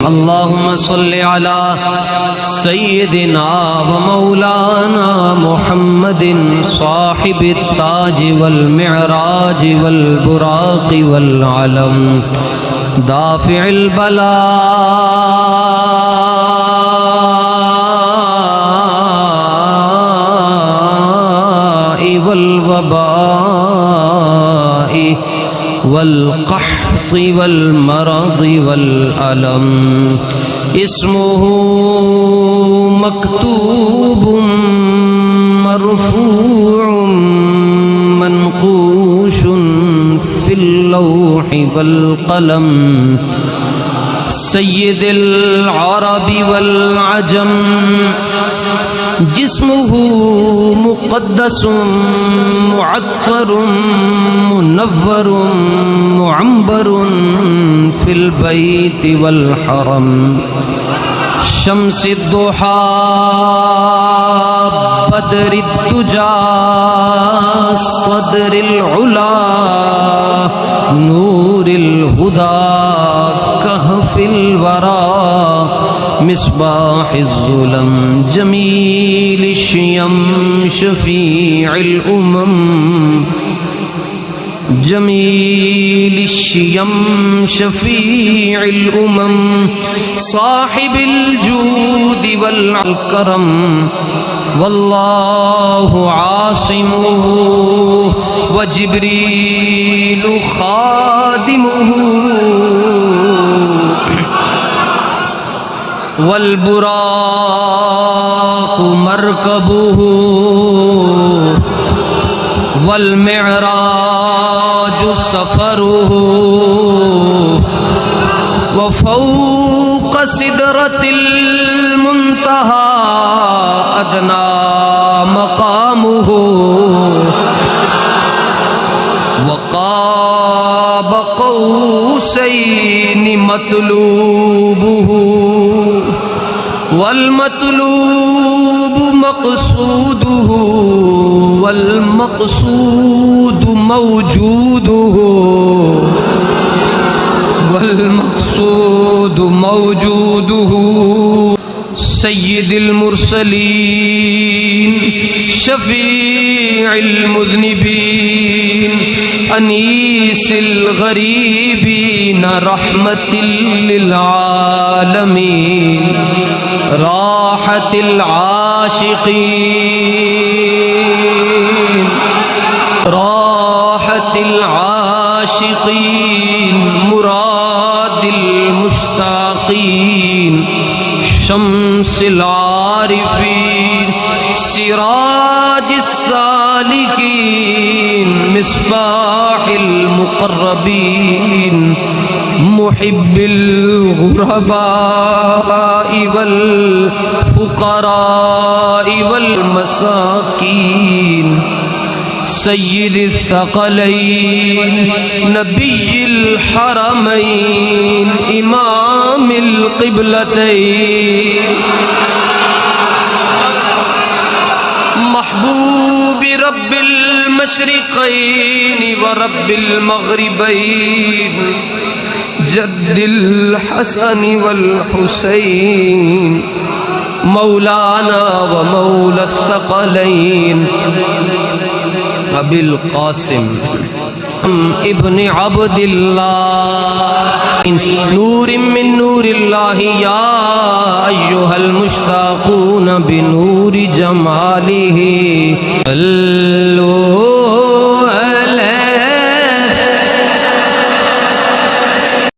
अल्लाहुम्मा सल्लि अला सय्यिदिना व मौलाना मुहम्मदिन साहिबित ताज वल मिअराज वल बुराक़ वल अलम दाफ़िअल बला वल वबाई वल क़हती वल मरदी वल अलम इस्मुहु मक्तूबुम मरफूउम मनक़ूशुन फिल लौहि वल क़लम सय्यिदुल अरबी वल अजम जिस्मुहु मुक़द्दसुम मुअत्तरुम मुनव्वरुम मुअम्बरुन फिल बैति वल हरम शम्सिद दुहा बदरिद दुजा सदरिल उला नूरिल हुदा कहफिल वरा मिस्बाहिज़ ज़ुलम जमीलिश शियम शफ़ीइल उमम जमीलिश शियम शफ़ीइल उमम साहिबिल जूदि वल करम वल्लाहु आसिमुहु व जिब्रीलु खादिमुहु वल बुराक़ु मरकबुहु वल मिअराजु सफरुहु व फ़ौक़ सिदरतिल मुंतहा अदना मक़ामुहु व क़ाब क़ौसैनि मतलूबुहु वल मतलूबु मक़सूदुहु वल मक़सूदु मौजूदुहु वल मक़सूदु मौजूदुहु सय्यिदुल मुरसलीन शफ़ीइल मुज़निबीन अनीसिल गरीबीन रहमतिल लिल आलमीन राहतिल आशिक़ीन राहतिल आशिक़ीन मुरादिल मुश्ताक़ीन शम्सिल आरिफ़ीन सिराजिस सालिकीन मिस्बाहिल मुक़र्रबीन मुहिब्बिल गुरबाई वल फुक़राई वल मसाकीन सय्यिदिस सकलैन नबिय्यिल हरमैन इमामिल क़िबलतैन महबूबि रब्बिल मशरिक़ैन व रब्बिल मग़रिबैन जद्दिल हसन वल हुसैन मौलाना व मौला सकलैन अबिल क़ासिम इब्न अब्दिल्लाह नूरिम मिन नूरिल्लाहि या अय्युहल मुश्ताक़ून बिनूरि जमालिही